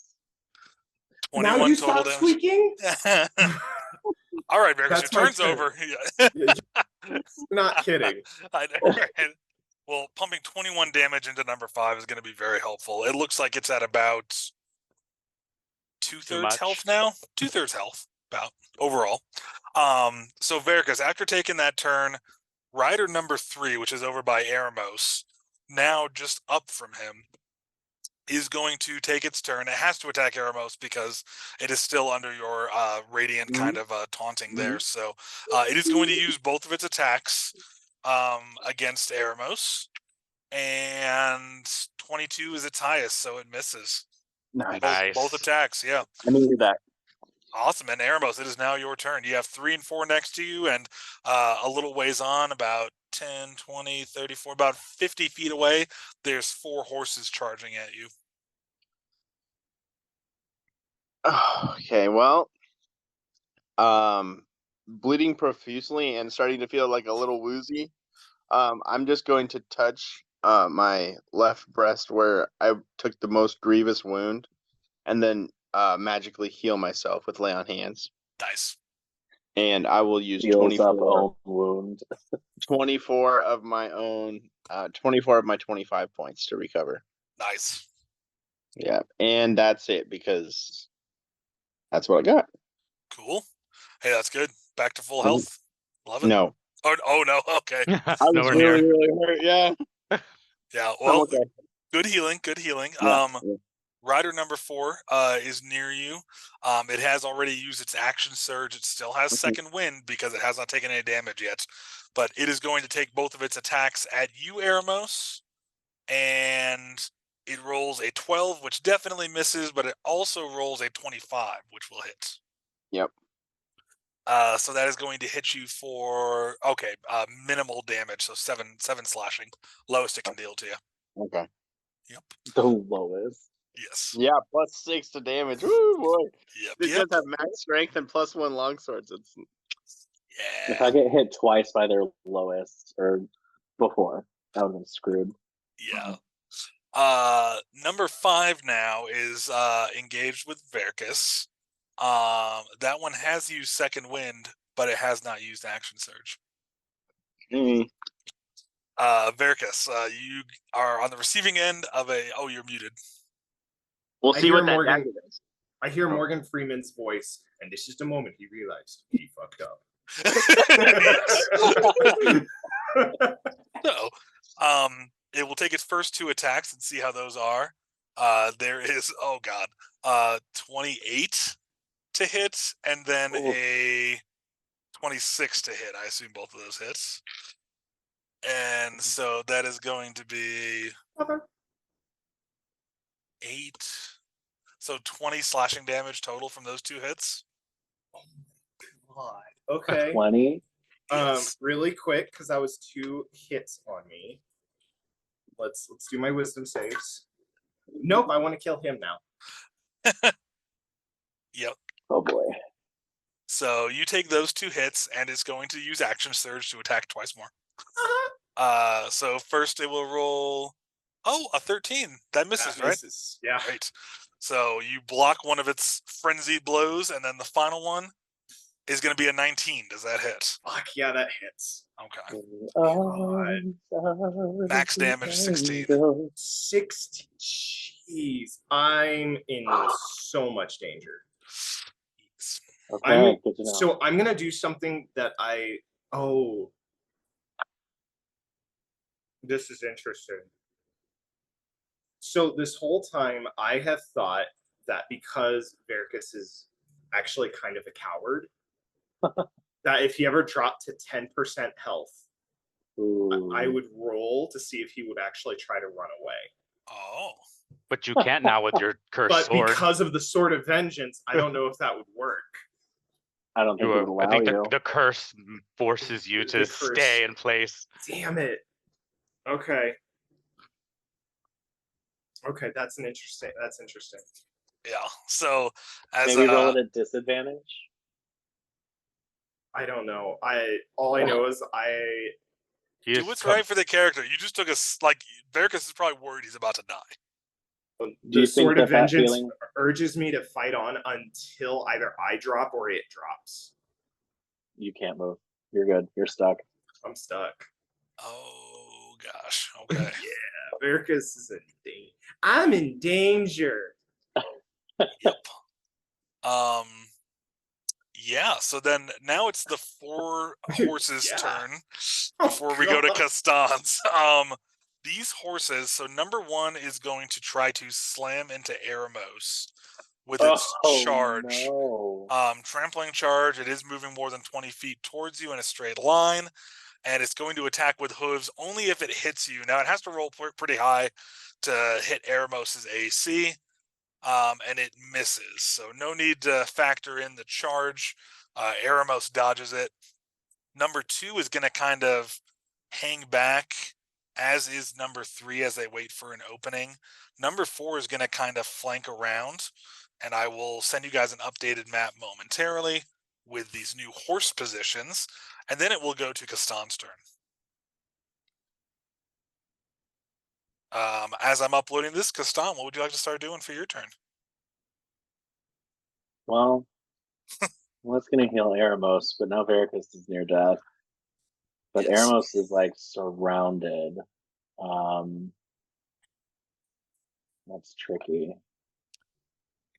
21 now you total stop damage. Squeaking. All right, Marcus, your turn's over. Not kidding. I know. Well, pumping 21 damage into number 5 is going to be very helpful. It looks like it's at about 2/3 health now. 2/3 health, about overall. So Veracruz, after taking that turn, rider number 3, which is over by Eremos, now just up from him, is going to take its turn. It has to attack Eremos because it is still under your radiant kind of taunting there. So it is going to use both of its attacks against Eremos. And 22 is its highest, so it misses. Nice. Both attacks, yeah. I needed that. Awesome. And Eremos, it is now your turn. You have 3 and 4 next to you, and a little ways on, about 10, 20, 34, about 50 feet away, there's 4 horses charging at you. Okay, well, bleeding profusely and starting to feel like a little woozy. I'm just going to touch my left breast where I took the most grievous wound, and then magically heal myself with lay on hands. Nice. And I will use 24 of my own 24 of my 25 points to recover. Nice. Yeah, and that's it because that's what I got. Cool. Hey, that's good. Back to full health. Love it. No. Oh no. Okay. I was really hurt. Yeah. Yeah. Well, okay. Good healing. Yeah. Rider number 4 is near you. It has already used its action surge. It still has second wind because it has not taken any damage yet. But it is going to take both of its attacks at you, Eremos. And it rolls a 12, which definitely misses, but it also rolls a 25, which will hit. Yep. So that is going to hit you for minimal damage, so 7 slashing, lowest it can deal to you. Okay. Yep. The lowest. Yes. Yeah, +6 to damage. Woo boy. Yep. These guys have max strength and +1 longswords. It's If I get hit twice by their lowest or before, I would have been screwed. Yeah. Number 5 now is engaged with Veracruz. That one has used second wind, but it has not used action surge. Veracruz, you are on the receiving end of a. Oh, you're muted. We'll see what that dagger does. I hear Morgan Freeman's voice, and it's just a moment he realized he fucked up. No. it will take its first 2 attacks and see how those are. There is 28 to hit, and then a 26 to hit. I assume both of those hits. And so that is going to be 8. So 20 slashing damage total from those 2 hits. Oh my god. Okay. 20. Yes. Really quick, because that was 2 hits on me. Let's do my wisdom saves. Nope, I want to kill him now. Yep. Oh boy. So you take those 2 hits, and it's going to use action surge to attack twice more. So first it will roll. Oh, a 13. That misses, right? Misses. Yeah. Great. So you block one of its frenzied blows, and then the final one is going to be a 19. Does that hit? Fuck yeah, that hits. Okay. God. Max damage 16. 60. Jeez, I'm in so much danger. Okay, good to know. So I'm gonna do something that this is interesting. So this whole time I have thought that because Verkus is actually kind of a coward, that if he ever dropped to 10% health, I would roll to see if he would actually try to run away. Oh. But you can't now with your cursed sword. But because of the Sword of Vengeance, I don't know if that would work. I don't think it would allow I think you. the curse forces you to stay in place. Damn it. Okay. Okay, that's interesting. Yeah. So as Maybe roll at a disadvantage. I don't know. All I know is do what's right for the character. You just took Verkus is probably worried he's about to die. The Sword of Vengeance urges me to fight on until either I drop or it drops. You can't move. You're good. You're stuck. I'm stuck. Oh gosh. Okay. Yeah, Verkus is in danger. I'm in danger. Yep. Yeah, so then now it's the 4 horses' turn before we go to Kastan's. These horses, so number 1 is going to try to slam into Eremos with its charge. No. Trampling charge, it is moving more than 20 feet towards you in a straight line, and it's going to attack with hooves only if it hits you. Now, it has to roll pretty high to hit Eremos' AC. And it misses. So no need to factor in the charge. Eremos dodges it. Number 2 is going to kind of hang back, as is number 3 as they wait for an opening. Number 4 is going to kind of flank around, and I will send you guys an updated map momentarily with these new horse positions, and then it will go to Kastan's turn. As I'm uploading this, Kastan, what would you like to start doing for your turn? Well, I was going to heal Eremos, but now Verkus is near death. But Yes. Eremos is like surrounded. That's tricky.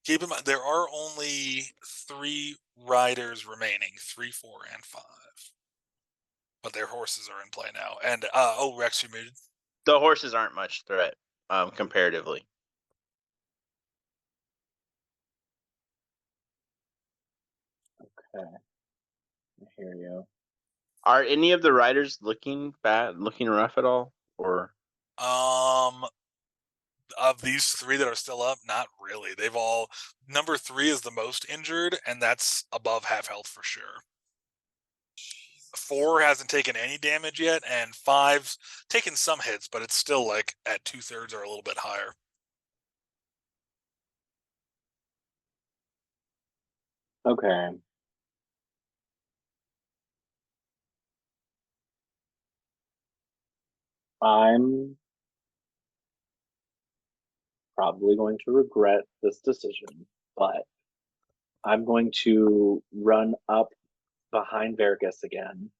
Keep in mind, there are only 3 riders remaining, 3, 4, and 5. But their horses are in play now. And, Rex, you muted? The horses aren't much threat, comparatively. Okay. I hear you. Are any of the riders looking bad, looking rough at all? Or Of these 3 that are still up, not really. Number 3 is the most injured, and that's above half health for sure. 4 hasn't taken any damage yet, and 5's taken some hits, but it's still like at 2/3 or a little bit higher. Okay. I'm probably going to regret this decision, but I'm going to run up behind Verkus again.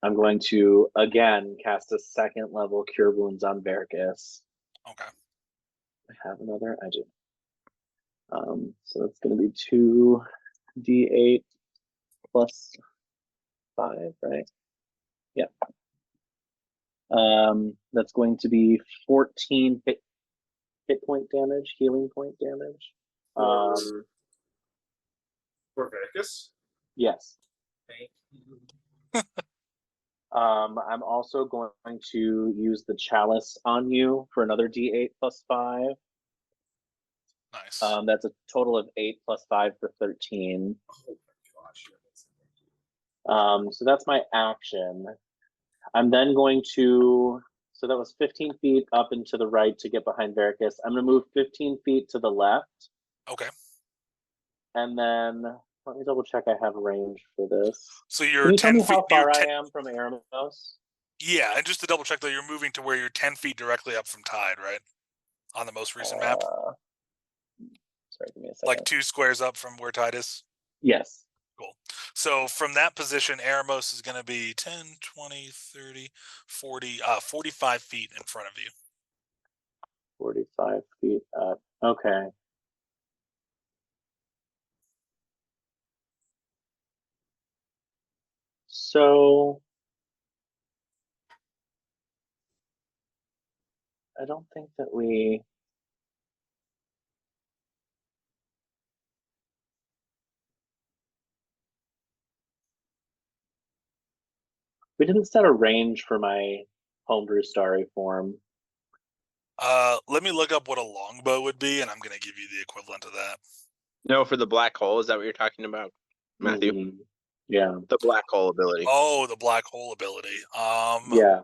I'm going to again cast a 2nd level Cure Wounds on Verkus. Okay. I have another. I do. So it's going to be 2d8 plus 5, right? Yep. That's going to be 14 hit point damage, healing point damage. For Vicus? Yes. Thank you. I'm also going to use the chalice on you for another D8 plus 5. Nice. That's a total of 8 plus 5 for 13. Oh my gosh. So that's my action. I'm then going to, so that was 15 feet up and to the right to get behind Veracus. I'm going to move 15 feet to the left. Okay. And then, let me double check I have range for this. So you're Can you tell 10 me feet. how far I am from Eremos? Yeah, and just to double check though, you're moving to where you're 10 feet directly up from Tide, right? On the most recent map? Sorry, give me a second. Like 2 squares up from where Tide is? Yes. Cool. So from that position, Eremos is going to be 10, 20, 30, 40, 45 feet in front of you. 45 feet up. Okay. So I don't think that we didn't set a range for my homebrew starry form. Let me look up what a longbow would be, and I'm going to give you the equivalent of that. No, for the black hole, is that what you're talking about, Matthew? Mm-hmm. Yeah. The black hole ability. Oh, the black hole ability. Yeah.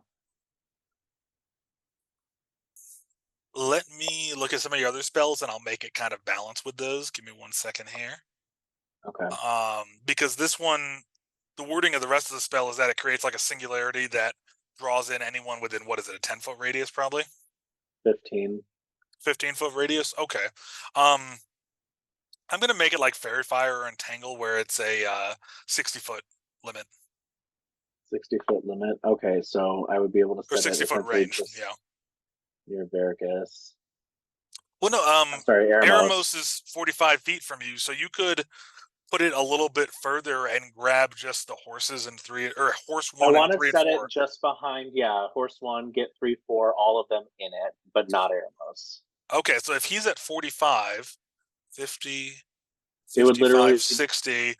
Let me look at some of your other spells, and I'll make it kind of balance with those. Give me 1 second here. Okay. Because this one, the wording of the rest of the spell is that it creates like a singularity that draws in anyone within, what is it, a 10-foot radius probably? 15. 15-foot radius? Okay. I'm going to make it like Fairy Fire or Entangle, where it's a 60-foot limit. 60-foot limit. Okay, so I would be able to Or set it 60-foot essentially range, just yeah. near Veracus. Well, no, I'm sorry, Eremos is 45 feet from you, so you could put it a little bit further and grab just the horses and horse 1 and 3 and 4. I want to set it just behind, horse 1, get 3, 4, all of them in it, but not Eremos. Okay, so if he's at 45, 50, it would literally 60.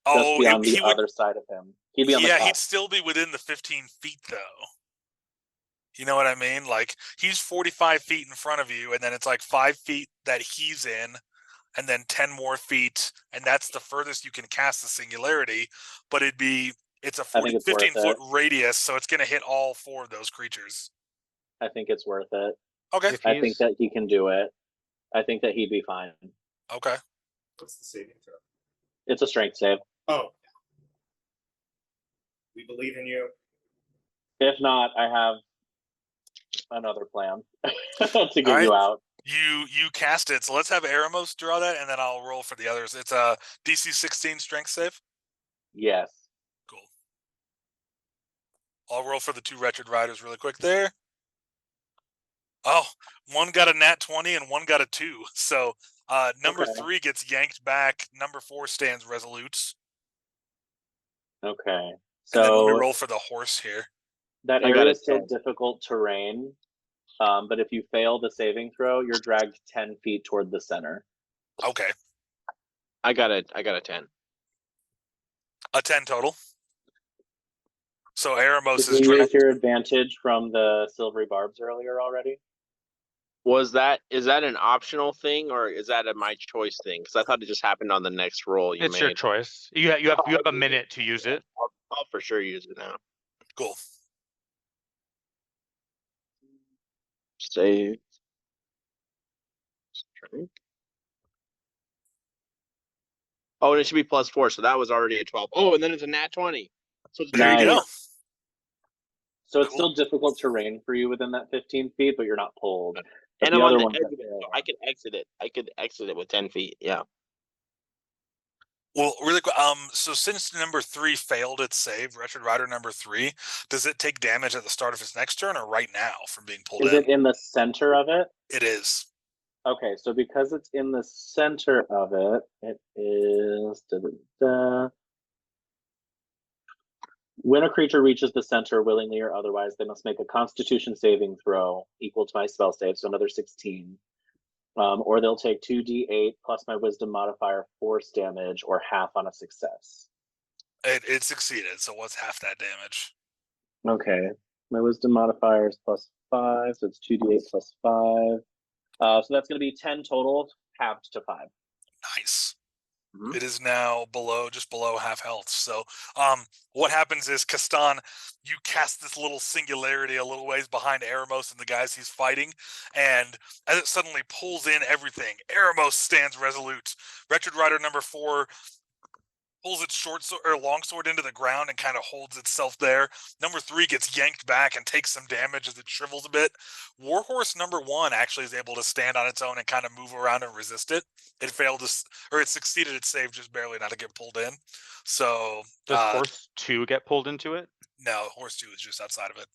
Just be on the other side of him. He'd be on the top. He'd still be within the 15 feet, though. You know what I mean? Like, he's 45 feet in front of you, and then it's like 5 feet that he's in, and then 10 more feet, and that's the furthest you can cast the singularity, but it's a 15-foot radius, so it's going to hit all 4 of those creatures. I think it's worth it. Okay. I think that he can do it. I think that he'd be fine. Okay. What's the saving throw? It's a strength save. Oh. We believe in you. If not, I have another plan to get you out. You cast it, so let's have Eremos draw that, and then I'll roll for the others. It's a DC 16 strength save? Yes. Cool. I'll roll for the 2 Wretched Riders really quick there. Oh, 1 got a nat 20 and 1 got a 2. So number 3 gets yanked back. Number 4 stands resolute. Okay. So and then let me roll for the horse here. That area is still difficult terrain, but if you fail the saving throw, you're dragged 10 feet toward the center. Okay. I got a 10. A 10 total. So Eremos is use your advantage from the silvery barbs earlier already? Is that an optional thing, or is that a my choice thing? Because I thought it just happened on the next roll you made. It's your choice. You have a minute to use it. I'll for sure use it now. Cool. Save. Oh, and it should be +4, so that was already a 12. Oh, and then it's a nat 20. So it's there you go. So it's still difficult terrain for you within that 15 feet, but you're not pulled. And I'm on the edge of it, so I can exit it. I could exit it with 10 feet. Yeah. Well, really quick. So since number 3 failed its save, Wretched Rider number 3, does it take damage at the start of its next turn or right now from being pulled in? Is it in the center of it? It is. Okay, so because it's in the center of it, it is When a creature reaches the center, willingly or otherwise, they must make a Constitution saving throw equal to my spell save, so another 16. Or they'll take 2d8 plus my Wisdom modifier force damage, or half on a success. It succeeded, so what's half that damage? Okay. My Wisdom modifier is +5, so it's 2d8 plus 5. So that's going to be 10 total, halved to 5. Nice. Mhm. It is now just below half health. So what happens is, Kastan, you cast this little singularity a little ways behind Eremos and the guys he's fighting, and as it suddenly pulls in everything, Eremos stands resolute. Wretched Rider number 4 pulls its longsword into the ground and kind of holds itself there. Number 3 gets yanked back and takes some damage as it shrivels a bit. Warhorse number 1 actually is able to stand on its own and kind of move around and resist it. It succeeded its save just barely not to get pulled in. So Does horse 2 get pulled into it? no, horse 2 is just outside of it.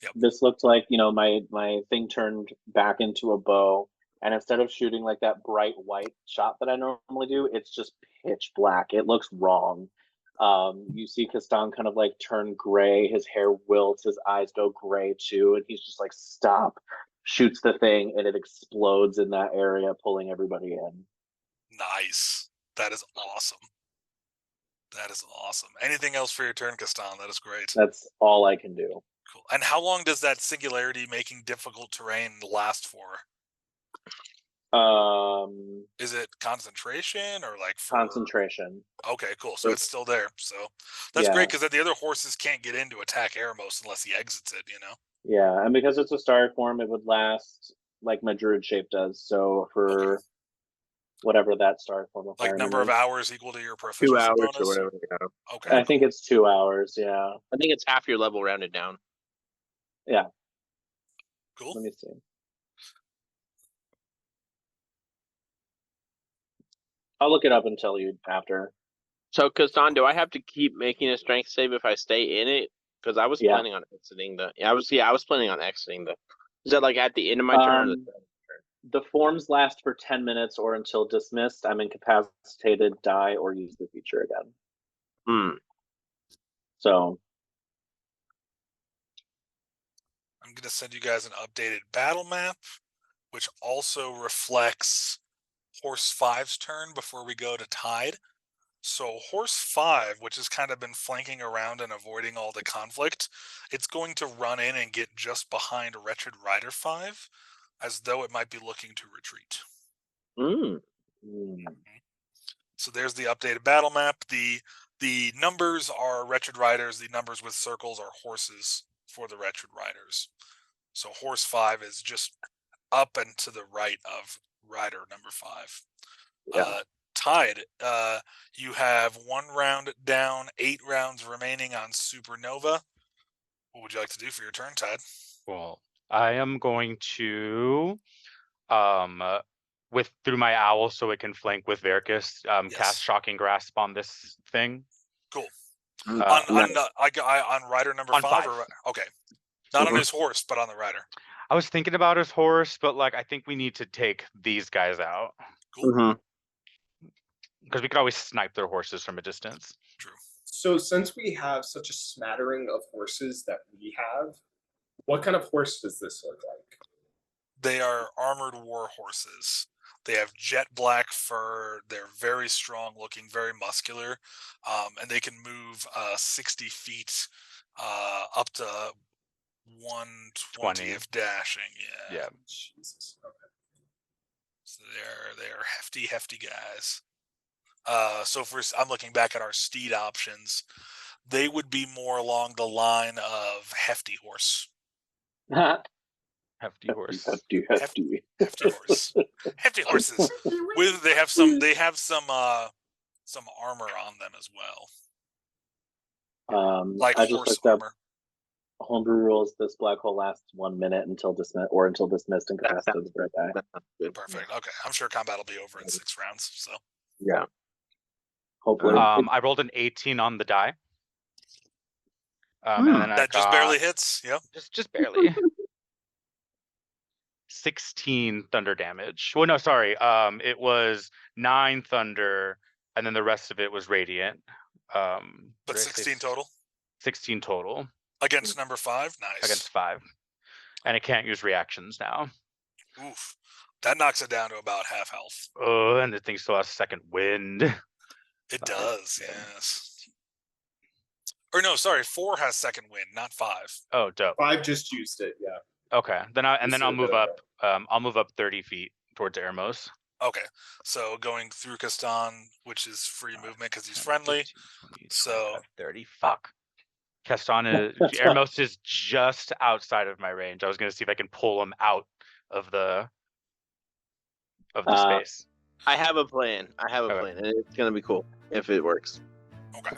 Yep. This looked like, my thing turned back into a bow, and instead of shooting like that bright white shot that I normally do, it's just pitch black. It looks wrong. You see Kastan kind of like turn gray, his hair wilts, his eyes go gray too, and he's just like, stop, shoots the thing, and it explodes in that area, pulling everybody in. Nice. That is awesome. Anything else for your turn, Kastan? That is great. That's all I can do. Cool. And how long does that singularity making difficult terrain last for? Is it concentration or like concentration? Okay, cool. So it's still there. So that's great, because the other horses can't get in to attack Eremos unless he exits it, Yeah, and because it's a star form, it would last like my druid shape does. So for whatever that star form of like number of hours equal to your 2 proficiency hours bonus? or whatever. Yeah. Okay. I think it's 2 hours. Yeah. I think it's half your level rounded down. Yeah. Cool. Let me see. I'll look it up and tell you after. So, Kastan, do I have to keep making a strength save if I stay in it? Because I was planning on exiting the. I was planning on exiting the. Is that like at the end of my turn? Or the forms last for 10 minutes or until dismissed. I'm incapacitated, die, or use the feature again. So I'm going to send you guys an updated battle map, which also reflects Horse 5's turn before we go to Tide. So Horse 5, which has kind of been flanking around and avoiding all the conflict, it's going to run in and get just behind Wretched Rider 5, as though it might be looking to retreat. So there's the updated battle map. The numbers are Wretched Riders. The numbers with circles are horses for the Wretched Riders. So Horse 5 is just up and to the right of Rider number 5. Tide, you have 1 round down, 8 rounds remaining on Supernova. What would you like to do for your turn, Tide? Well, I am going to through my owl, so it can flank with Verkus, cast Shocking Grasp on this thing. Cool. On Rider number 5? 5. Or, okay. Not on his horse, but on the rider. I was thinking about his horse, but I think we need to take these guys out. Cool. Because we could always snipe their horses from a distance. True. So since we have such a smattering of horses that we have, what kind of horse does this look like? They are armored war horses. They have jet black fur. They're very strong looking, very muscular. And they can move 60 feet up to 120 if dashing. Yeah. Jesus. Okay. So they are hefty guys. So I'm looking back at our steed options. They would be more along the line of hefty horse. Hefty horse. Hefty horse. Hefty horses. They have some armor on them as well. Like I just horse looked up armor. homebrew rules. This black hole lasts 1 minute until dismissed and casted right back. Perfect. Okay. I'm sure combat will be over in 6 rounds. So yeah. Hopefully. I rolled an 18 on the die. And then that just barely hits. Yep. Just barely. 16 thunder damage. Well, no, sorry. It was 9 thunder, and then the rest of it was radiant. What But did I say? 16 total 16 total against number 5. Nice. against 5, and it can't use reactions now. Oof. That knocks it down to about half health. Oh, and the thing still has second wind. It does, yes. Or no, sorry, 4 has second wind, not 5. Oh, dope. 5 just used it. Yeah. Okay, then I'll move up. Okay. I'll move up 30 feet towards Eremos. Okay, so going through Kastan, which is free movement because he's friendly. 20, So 30. Fuck. Kastan is Eremos is just outside of my range. I was gonna see if I can pull him out of the space. I have a plan. Okay. And it's gonna be cool if it works. Okay.